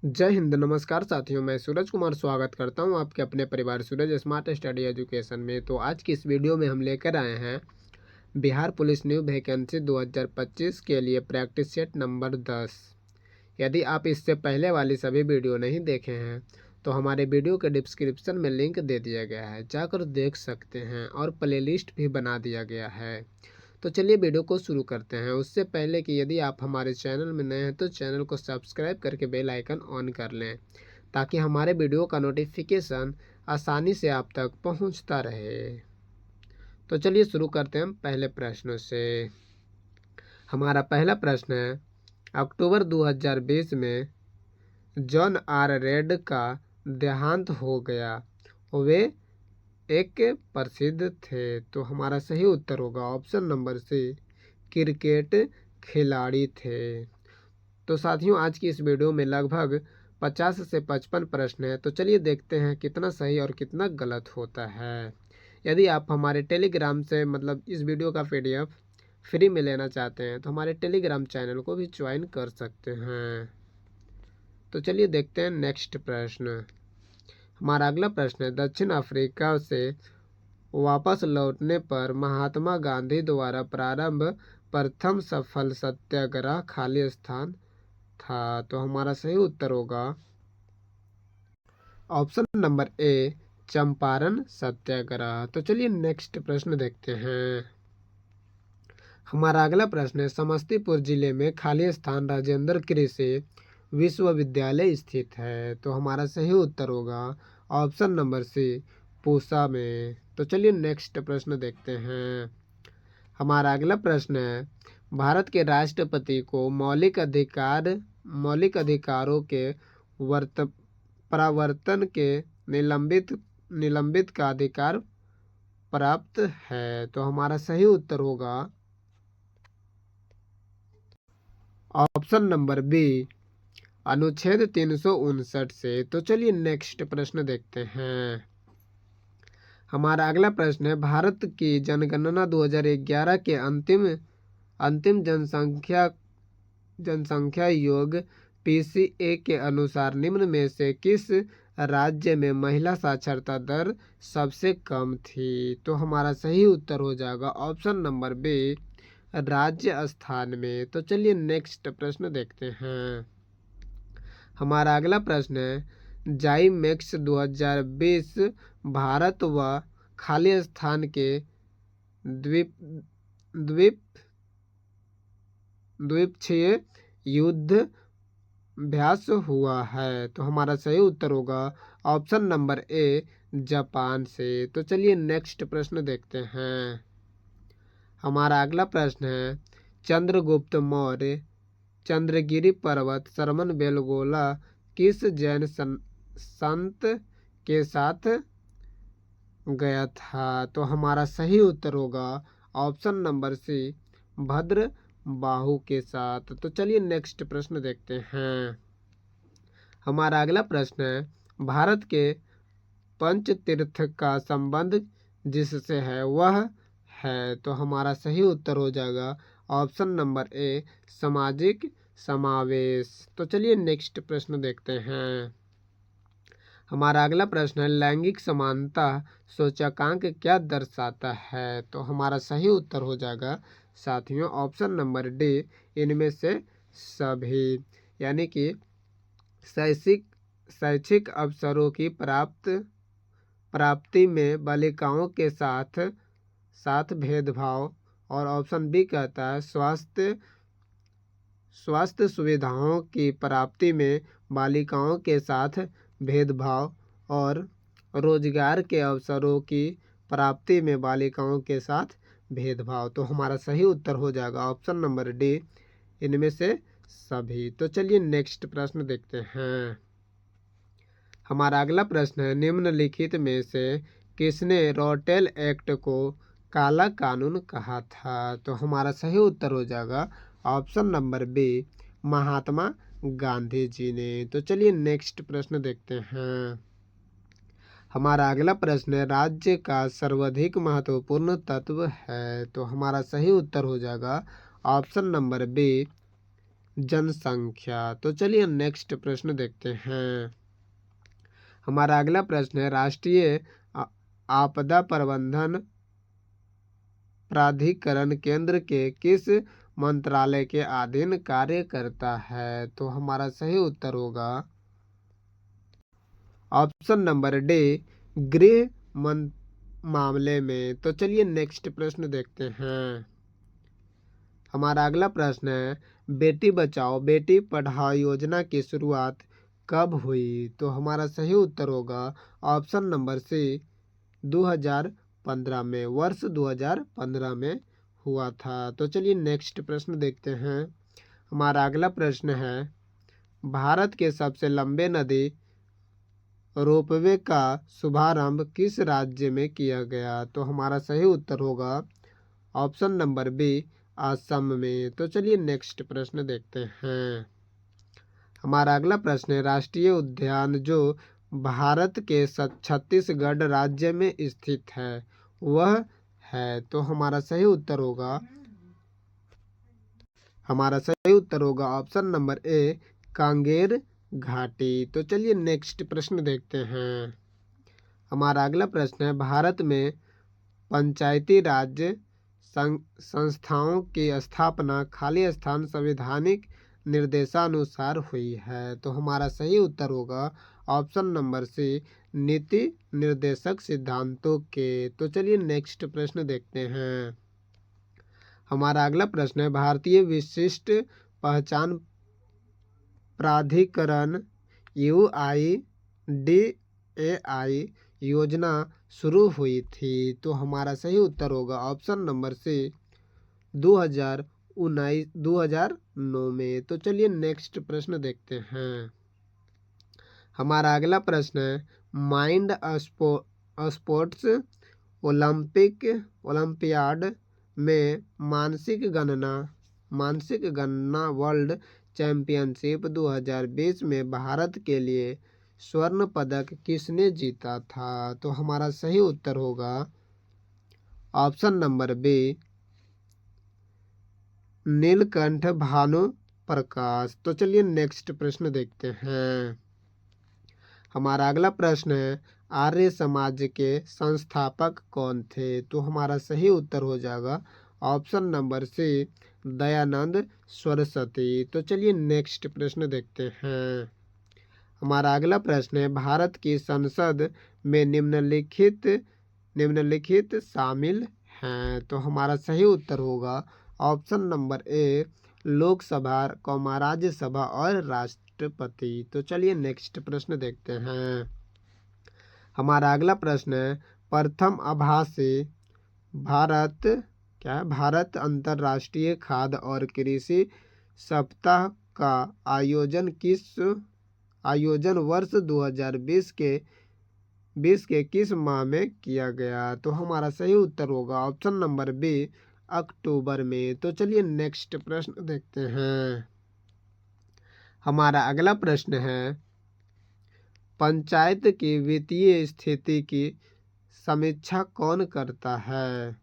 जय हिंद, नमस्कार साथियों। मैं सूरज कुमार स्वागत करता हूं आपके अपने परिवार सूरज स्मार्ट स्टडी एजुकेशन में। तो आज की इस वीडियो में हम लेकर आए हैं बिहार पुलिस न्यू वैकेंसी 2025 के लिए प्रैक्टिस सेट नंबर 10। यदि आप इससे पहले वाली सभी वीडियो नहीं देखे हैं तो हमारे वीडियो के डिस्क्रिप्शन में लिंक दे दिया गया है, जाकर देख सकते हैं और प्लेलिस्ट भी बना दिया गया है। तो चलिए वीडियो को शुरू करते हैं। उससे पहले कि यदि आप हमारे चैनल में नए हैं तो चैनल को सब्सक्राइब करके बेल आइकन ऑन कर लें, ताकि हमारे वीडियो का नोटिफिकेशन आसानी से आप तक पहुंचता रहे। तो चलिए शुरू करते हैं पहले प्रश्नों से। हमारा पहला प्रश्न है, अक्टूबर 2020 में जॉन आर रेड का देहांत हो गया, वे एक प्रसिद्ध थे। तो हमारा सही उत्तर होगा ऑप्शन नंबर सी, क्रिकेट खिलाड़ी थे। तो साथियों, आज की इस वीडियो में लगभग 50 से 55 प्रश्न हैं। तो चलिए देखते हैं कितना सही और कितना गलत होता है। यदि आप हमारे टेलीग्राम से इस वीडियो का PDF फ्री में लेना चाहते हैं तो हमारे टेलीग्राम चैनल को भी ज्वाइन कर सकते हैं। तो चलिए देखते हैं नेक्स्ट प्रश्न। हमारा अगला प्रश्न है, दक्षिण अफ्रीका से वापस लौटने पर महात्मा गांधी द्वारा प्रारंभ प्रथम सफल सत्याग्रह खाली स्थान था। तो हमारा सही उत्तर होगा ऑप्शन नंबर ए, चंपारण सत्याग्रह। तो चलिए नेक्स्ट प्रश्न देखते हैं। हमारा अगला प्रश्न है, समस्तीपुर जिले में खाली स्थान राजेंद्र कृषि विश्वविद्यालय स्थित है। तो हमारा सही उत्तर होगा ऑप्शन नंबर सी, पूसा में। तो चलिए नेक्स्ट प्रश्न देखते हैं। हमारा अगला प्रश्न है, भारत के राष्ट्रपति को मौलिक अधिकारों के प्रवर्तन के निलंबित का अधिकार प्राप्त है। तो हमारा सही उत्तर होगा ऑप्शन नंबर बी, अनुच्छेद 359 से। तो चलिए नेक्स्ट प्रश्न देखते हैं। हमारा अगला प्रश्न है, भारत की जनगणना 2011 के अंतिम जनसंख्या योग PCA के अनुसार निम्न में से किस राज्य में महिला साक्षरता दर सबसे कम थी। तो हमारा सही उत्तर हो जाएगा ऑप्शन नंबर बी, राजस्थान में। तो चलिए नेक्स्ट प्रश्न देखते हैं। हमारा अगला प्रश्न है, जाइमेक्स 2020 भारत व खाली स्थान के द्वीप द्वीपक्षीय युद्ध अभ्यास हुआ है। तो हमारा सही उत्तर होगा ऑप्शन नंबर ए, जापान से। तो चलिए नेक्स्ट प्रश्न देखते हैं। हमारा अगला प्रश्न है, चंद्रगुप्त मौर्य चंद्रगिरी पर्वत सरमन बेलगोला किस जैन संत के साथ गया था। तो हमारा सही उत्तर होगा ऑप्शन नंबर सी, भद्र बाहु के साथ। तो चलिए नेक्स्ट प्रश्न देखते हैं। हमारा अगला प्रश्न है, भारत के पंच तीर्थ का संबंध जिससे है वह है। तो हमारा सही उत्तर हो जाएगा ऑप्शन नंबर ए, सामाजिक समावेश। तो चलिए नेक्स्ट प्रश्न देखते हैं। हमारा अगला प्रश्न है, लैंगिक समानता सूचकांक क्या दर्शाता है। तो हमारा सही उत्तर हो जाएगा साथियों ऑप्शन नंबर डी, इनमें से सभी। यानी कि शैक्षिक अवसरों की प्राप्ति में बालिकाओं के साथ भेदभाव। और ऑप्शन बी कहता है स्वास्थ्य सुविधाओं की प्राप्ति में बालिकाओं के साथ भेदभाव और रोजगार के अवसरों की प्राप्ति में बालिकाओं के साथ भेदभाव। तो हमारा सही उत्तर हो जाएगा ऑप्शन नंबर डी, इनमें से सभी। तो चलिए नेक्स्ट प्रश्न देखते हैं। हमारा अगला प्रश्न है, निम्नलिखित में से किसने रॉटेल एक्ट को काला कानून कहा था। तो हमारा सही उत्तर हो जाएगा option number B, Mahatma Gandhi ji ने। तो चलिए नेक्स्ट प्रश्न देखते हैं। हमारा अगला प्रश्न है, राज्य का सर्वाधिक महत्वपूर्ण तत्व है। तो हमारा सही उत्तर हो जाएगा ऑप्शन नंबर बी, जनसंख्या। तो चलिए नेक्स्ट प्रश्न देखते हैं। हमारा अगला प्रश्न है, राष्ट्रीय आपदा प्रबंधन प्राधिकरण केंद्र के किस मंत्रालय के अधीन कार्य करता है? तो हमारा सही उत्तर होगा ऑप्शन नंबर डी, गृह मामले में। तो चलिए नेक्स्ट प्रश्न देखते हैं। हमारा अगला प्रश्न है, बेटी बचाओ बेटी पढ़ाओ योजना की शुरुआत कब हुई? तो हमारा सही उत्तर होगा ऑप्शन नंबर सी, 2015 में, वर्ष 2015 में हुआ था। तो चलिए नेक्स्ट प्रश्न देखते हैं। हमारा अगला प्रश्न है, भारत के सबसे लंबे नदी रोपवे का शुभारंभ किस राज्य में किया गया? तो हमारा सही उत्तर होगा ऑप्शन नंबर बी, असम में। तो चलिए नेक्स्ट प्रश्न देखते हैं। हमारा अगला प्रश्न है, राष्ट्रीय उद्यान जो भारत के छत्तीसगढ़ राज्य में स्थित है वह है? तो हमारा सही उत्तर होगा ऑप्शन नंबर ए, कांगेर घाटी। तो चलिए नेक्स्ट प्रश्न देखते हैं। हमारा अगला प्रश्न है, भारत में पंचायती राज संस्थाओं की स्थापना खाली स्थान संवैधानिक निर्देशानुसार हुई है? तो हमारा सही उत्तर होगा ऑप्शन नंबर सी, नीति निर्देशक सिद्धांतों के। तो चलिए नेक्स्ट प्रश्न देखते हैं। हमारा अगला प्रश्न है, भारतीय विशिष्ट पहचान प्राधिकरण UIDAI योजना शुरू हुई थी? तो हमारा सही उत्तर होगा ऑप्शन नंबर सी, 2009 में। तो चलिए नेक्स्ट प्रश्न देखते हैं। हमारा अगला प्रश्न है, माइंड स्पोर्ट्स ओलंपियाड में मानसिक गणना वर्ल्ड चैंपियनशिप 2020 में भारत के लिए स्वर्ण पदक किसने जीता था? तो हमारा सही उत्तर होगा option number B, Neelkanth Bhanu Prakash. तो चलिए नेक्स्ट प्रश्न देखते हैं। हमारा अगला प्रश्न है, आर्य समाज के संस्थापक कौन थे? तो हमारा सही उत्तर हो जाएगा option number C, Dayanand Saraswati. तो चलिए नेक्स्ट प्रश्न देखते हैं। हमारा अगला प्रश्न है, भारत की संसद में निम्नलिखित शामिल हैं? तो हमारा सही उत्तर होगा ऑप्शन नंबर ए, लोकसभा, राज्यसभा और राष्ट्रपति। तो चलिए नेक्स्ट प्रश्न देखते हैं। हमारा अगला प्रश्न है, प्रथम आभासी भारत अंतर्राष्ट्रीय खाद्य और कृषि सप्ताह का आयोजन वर्ष 2020 के किस माह में किया गया? तो हमारा सही उत्तर होगा ऑप्शन नंबर बी, अक्टूबर में। तो चलिए नेक्स्ट प्रश्न देखते हैं। हमारा अगला प्रश्न है, पंचायत की वित्तीय स्थिति की समीक्षा कौन करता है?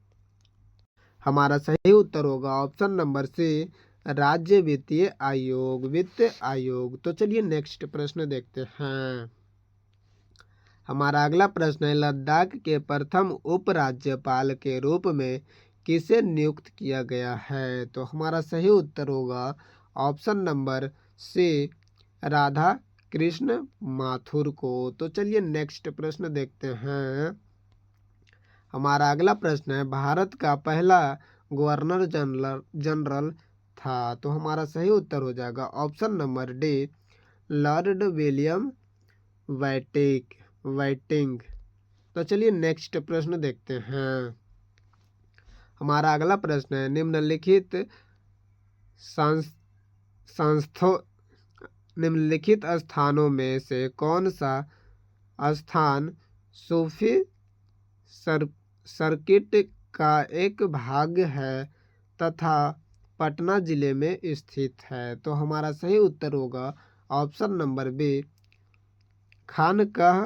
हमारा सही उत्तर होगा ऑप्शन नंबर सी, राज्य वित्त आयोग। तो चलिए नेक्स्ट प्रश्न देखते हैं। हमारा अगला प्रश्न है, लद्दाख के प्रथम उपराज्यपाल के रूप में किसे नियुक्त किया गया है? तो हमारा सही उत्तर होगा option number C, Radha Krishna Mathur को। तो चलिए नेक्स्ट प्रश्न देखते हैं। हमारा अगला प्रश्न है, भारत का पहला गवर्नर जनरल था? तो हमारा सही उत्तर हो जाएगा option number D, Lord William Whiting. तो चलिए नेक्स्ट प्रश्न देखते हैं। हमारा अगला प्रश्न है, निम्नलिखित स्थानों में से कौन सा स्थान सूफी सर्किट का एक भाग है तथा पटना जिले में स्थित है? तो हमारा सही उत्तर होगा ऑप्शन नंबर बी, खानकाह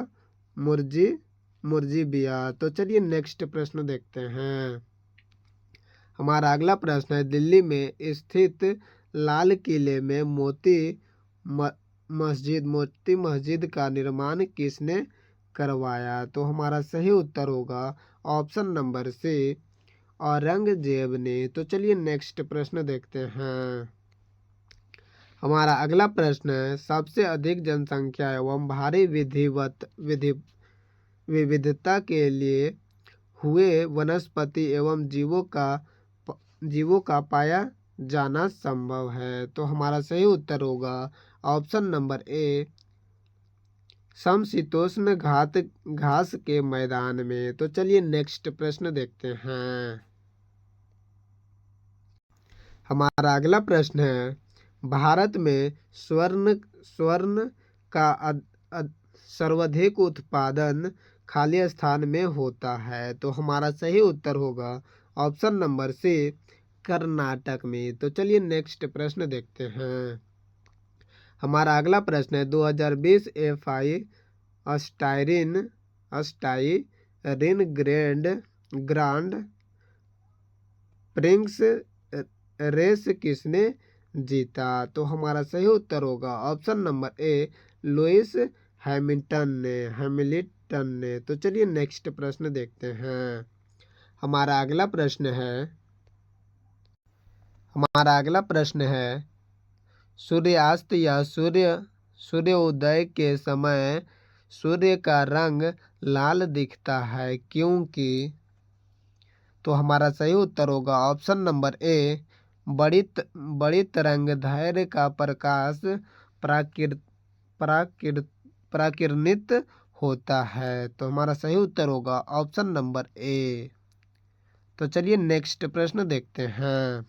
मुर्जिबिया। तो चलिए नेक्स्ट प्रश्न देखते हैं। हमारा अगला प्रश्न है, दिल्ली में स्थित लाल किले में मोती मस्जिद का निर्माण किसने करवाया? तो हमारा सही उत्तर होगा ऑप्शन नंबर सी, औरंगजेब ने। तो चलिए नेक्स्ट प्रश्न देखते हैं। हमारा अगला प्रश्न है, सबसे अधिक जनसंख्या एवं भारी विविधता के लिए हुए वनस्पति एवं जीवों का पाया जाना संभव है? तो हमारा सही उत्तर होगा ऑप्शन नंबर ए, समशीतोष्ण घास के मैदान में। तो चलिए नेक्स्ट प्रश्न देखते हैं। हमारा अगला प्रश्न है, भारत में स्वर्ण का सर्वाधिक उत्पादन खाली स्थान में होता है? तो हमारा सही उत्तर होगा ऑप्शन नंबर सी, कर्नाटक में। तो चलिए नेक्स्ट प्रश्न देखते हैं। हमारा अगला प्रश्न है, 2020 FI Styrian grand prix race किसने जीता? तो हमारा सही उत्तर होगा option number A, Lewis Hamilton ने। तो चलिए नेक्स्ट प्रश्न देखते हैं। हमारा अगला प्रश्न है, सूर्यास्त या सूर्योदय के समय सूर्य का रंग लाल दिखता है क्योंकि? तो हमारा सही उत्तर होगा ऑप्शन नंबर ए, बड़ी तरंगदैर्घ्य का प्रकाश प्राकिरणित होता है। तो हमारा सही उत्तर होगा ऑप्शन नंबर ए। तो चलिए नेक्स्ट प्रश्न देखते हैं।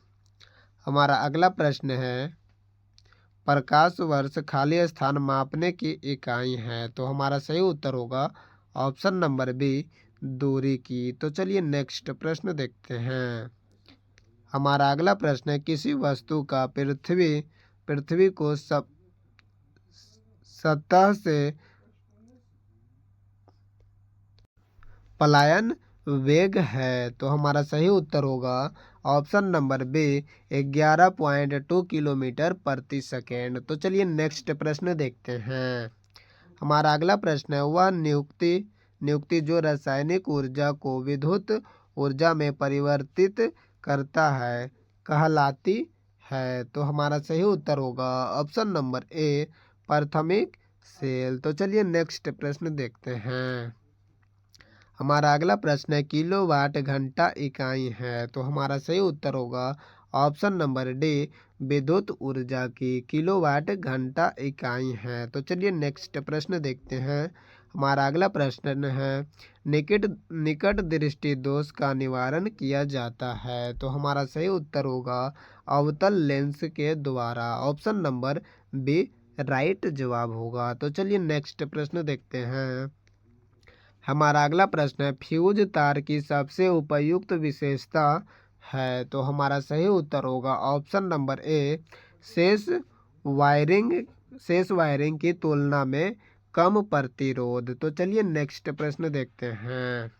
हमारा अगला प्रश्न है, प्रकाश वर्ष खाली स्थान मापने की इकाई है? तो हमारा सही उत्तर होगा ऑप्शन नंबर बी, दूरी की। तो चलिए नेक्स्ट प्रश्न देखते हैं। हमारा अगला प्रश्न है, किसी वस्तु का पृथ्वी को सतह से पलायन वेग है? तो हमारा सही उत्तर होगा ऑप्शन नंबर बी, 11.2 किलोमीटर प्रति सेकेंड। तो चलिए नेक्स्ट प्रश्न देखते हैं। हमारा अगला प्रश्न है, वह नियुक्ति जो रासायनिक ऊर्जा को विद्युत ऊर्जा में परिवर्तित करता है कहलाती है? तो हमारा सही उत्तर होगा ऑप्शन नंबर ए, प्राथमिक सेल। तो चलिए नेक्स्ट प्रश्न देखते हैं। हमारा अगला प्रश्न है, किलोवाट घंटा इकाई है? तो हमारा सही उत्तर होगा ऑप्शन नंबर डी, विद्युत ऊर्जा की किलोवाट घंटा इकाई है। तो चलिए नेक्स्ट प्रश्न देखते हैं। हमारा अगला प्रश्न है, निकट दृष्टि दोष का निवारण किया जाता है? तो हमारा सही उत्तर होगा अवतल लेंस के द्वारा। ऑप्शन नंबर बी राइट जवाब होगा। तो चलिए नेक्स्ट प्रश्न देखते हैं। हमारा अगला प्रश्न है, फ्यूज तार की सबसे उपयुक्त विशेषता है? तो हमारा सही उत्तर होगा ऑप्शन नंबर ए, शेष वायरिंग की तुलना में कम प्रतिरोध। तो चलिए नेक्स्ट प्रश्न देखते हैं।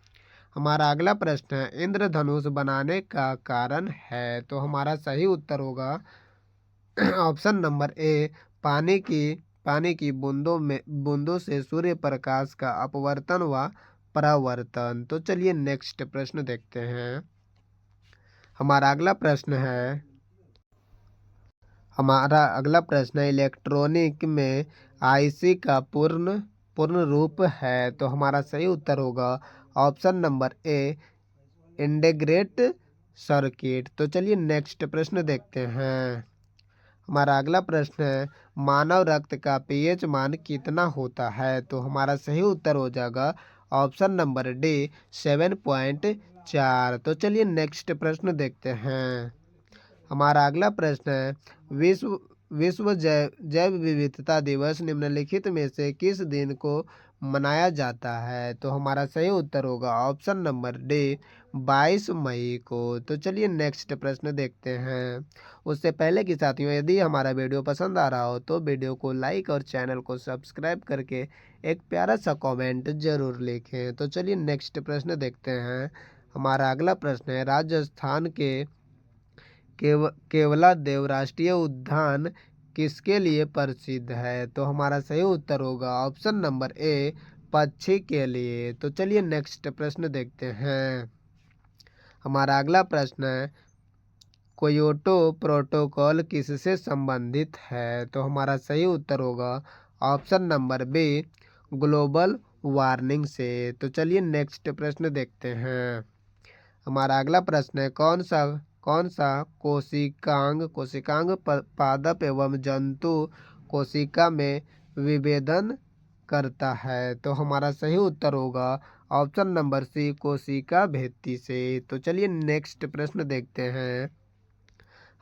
हमारा अगला प्रश्न है, इंद्रधनुष बनाने का कारण है? तो हमारा सही उत्तर होगा ऑप्शन नंबर ए, पानी की बूंदों से सूर्य प्रकाश का अपवर्तन व परावर्तन। तो चलिए नेक्स्ट प्रश्न देखते हैं। हमारा अगला प्रश्न है, इलेक्ट्रॉनिक में आईसी का पूर्ण रूप है? तो हमारा सही उत्तर होगा ऑप्शन नंबर ए, इंटीग्रेटेड सर्किट। तो चलिए नेक्स्ट प्रश्न देखते हैं। हमारा अगला प्रश्न है, मानव रक्त का पीएच मान कितना होता है? तो हमारा सही उत्तर हो जाएगा ऑप्शन नंबर डी, 7.4। तो चलिए नेक्स्ट प्रश्न देखते हैं। हमारा अगला प्रश्न है, विश्व जैव विविधता दिवस निम्नलिखित में से किस दिन को मनाया जाता है? तो हमारा सही उत्तर होगा ऑप्शन नंबर डी, 22 मई को। तो चलिए नेक्स्ट प्रश्न देखते हैं। उससे पहले कि साथियों, यदि हमारा वीडियो पसंद आ रहा हो तो वीडियो को लाइक और चैनल को सब्सक्राइब करके एक प्यारा सा कमेंट जरूर लिखें। तो चलिए नेक्स्ट प्रश्न देखते हैं। हमारा अगला प्रश्न है, राजस्थान के केवलादेव राष्ट्रीय उद्यान किसके लिए प्रसिद्ध है? तो हमारा सही उत्तर होगा ऑप्शन नंबर ए, पक्षी के लिए। तो चलिए नेक्स्ट प्रश्न देखते हैं। हमारा अगला प्रश्न है, क्योटो प्रोटोकॉल किससे संबंधित है? तो हमारा सही उत्तर होगा option number B, global warming से। तो चलिए नेक्स्ट प्रश्न देखते हैं। हमारा अगला प्रश्न है, कौन सा कोशिकांग पादप एवं जंतु कोशिका में विभेदन करता है? तो हमारा सही उत्तर होगा ऑप्शन नंबर सी, कोशिका भित्ति से। तो चलिए नेक्स्ट प्रश्न देखते हैं।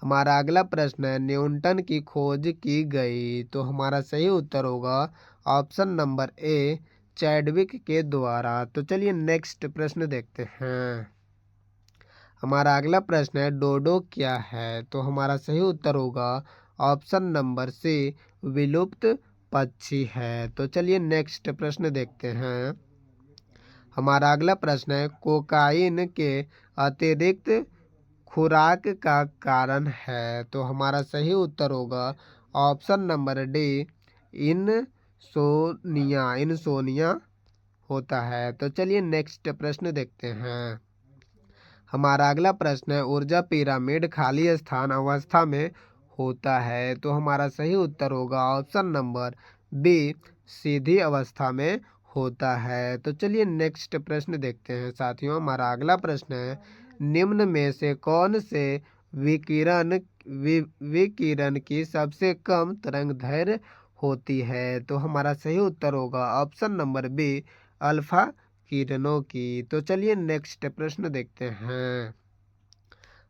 हमारा अगला प्रश्न है, न्यूटन की खोज की गई? तो हमारा सही उत्तर होगा ऑप्शन नंबर ए, चैडविक के द्वारा। तो चलिए नेक्स्ट प्रश्न देखते हैं। हमारा अगला प्रश्न है, डोडो क्या है? तो हमारा सही उत्तर होगा ऑप्शन नंबर सी, विलुप्त पक्षी है। तो चलिए नेक्स्ट प्रश्न देखते हैं। हमारा अगला प्रश्न है, कोकाइन के अतिरिक्त खुराक का कारण है? तो हमारा सही उत्तर होगा ऑप्शन नंबर डी, इंसोनिया होता है। तो चलिए नेक्स्ट प्रश्न देखते हैं। हमारा अगला प्रश्न है, ऊर्जा पिरामिड खाली स्थान अवस्था में होता है? तो हमारा सही उत्तर होगा ऑप्शन नंबर बी, सीधी अवस्था में होता है। तो चलिए नेक्स्ट प्रश्न देखते हैं साथियों। हमारा अगला प्रश्न है, निम्न में से कौन से विकिरण की सबसे कम तरंगदैर्घ्य होती है? तो हमारा सही उत्तर होगा ऑप्शन नंबर बी, अल्फा किरणों की। तो चलिए नेक्स्ट प्रश्न देखते हैं।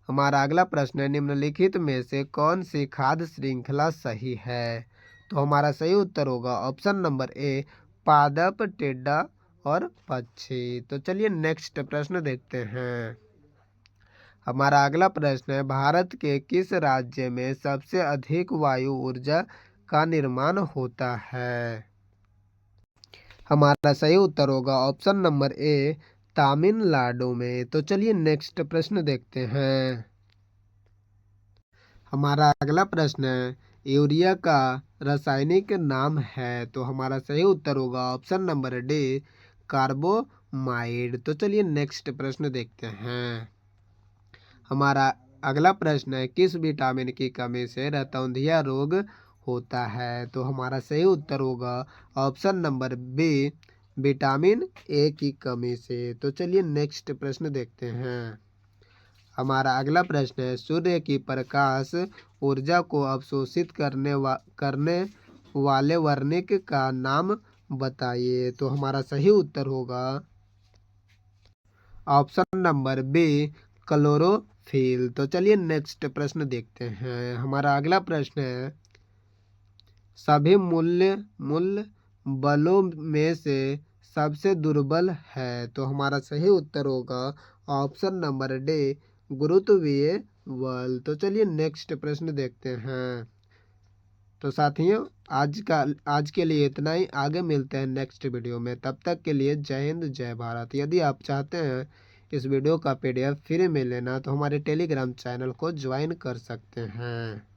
हमारा अगला प्रश्न है, निम्नलिखित में से कौन सी खाद्य श्रृंखला सही है? तो हमारा सही उत्तर होगा ऑप्शन नंबर ए, पादप, टिड्डा और पक्षी। तो चलिए नेक्स्ट प्रश्न देखते हैं। हमारा अगला प्रश्न है, भारत के किस राज्य में सबसे अधिक वायु ऊर्जा का निर्माण होता है? हमारा सही उत्तर होगा ऑप्शन नंबर ए, तमिलनाडु में। तो चलिए नेक्स्ट प्रश्न देखते हैं। हमारा अगला प्रश्न है, यूरिया का रासायनिक नाम है? तो हमारा सही उत्तर होगा ऑप्शन नंबर डी, कार्बोमाइड। तो चलिए नेक्स्ट प्रश्न देखते हैं। हमारा अगला प्रश्न है, किस विटामिन की कमी से रतौंधिया रोग होता है? तो हमारा सही उत्तर होगा option number B, vitamin A की कमी से। तो चलिए नेक्स्ट प्रश्न देखते हैं। हमारा अगला प्रश्न है, सूर्य की प्रकाश ऊर्जा को अवशोषित करने वाले वर्णक का नाम बताइए? तो हमारा सही उत्तर होगा ऑप्शन नंबर बी, क्लोरोफिल। तो चलिए नेक्स्ट प्रश्न देखते हैं। हमारा अगला प्रश्न है, सभी मूल बलों में से सबसे दुर्बल है? तो हमारा सही उत्तर होगा ऑप्शन नंबर डी, गुरुत्वीय बल। तो चलिए नेक्स्ट प्रश्न देखते हैं। तो साथियों आज के लिए इतना ही। आगे मिलते हैं नेक्स्ट वीडियो में। तब तक के लिए जय हिंद, जय भारत। यदि आप चाहते हैं इस वीडियो का PDF फ्री में लेना तो हमारे टेलीग्राम चैनल को ज्वाइन कर सकते हैं।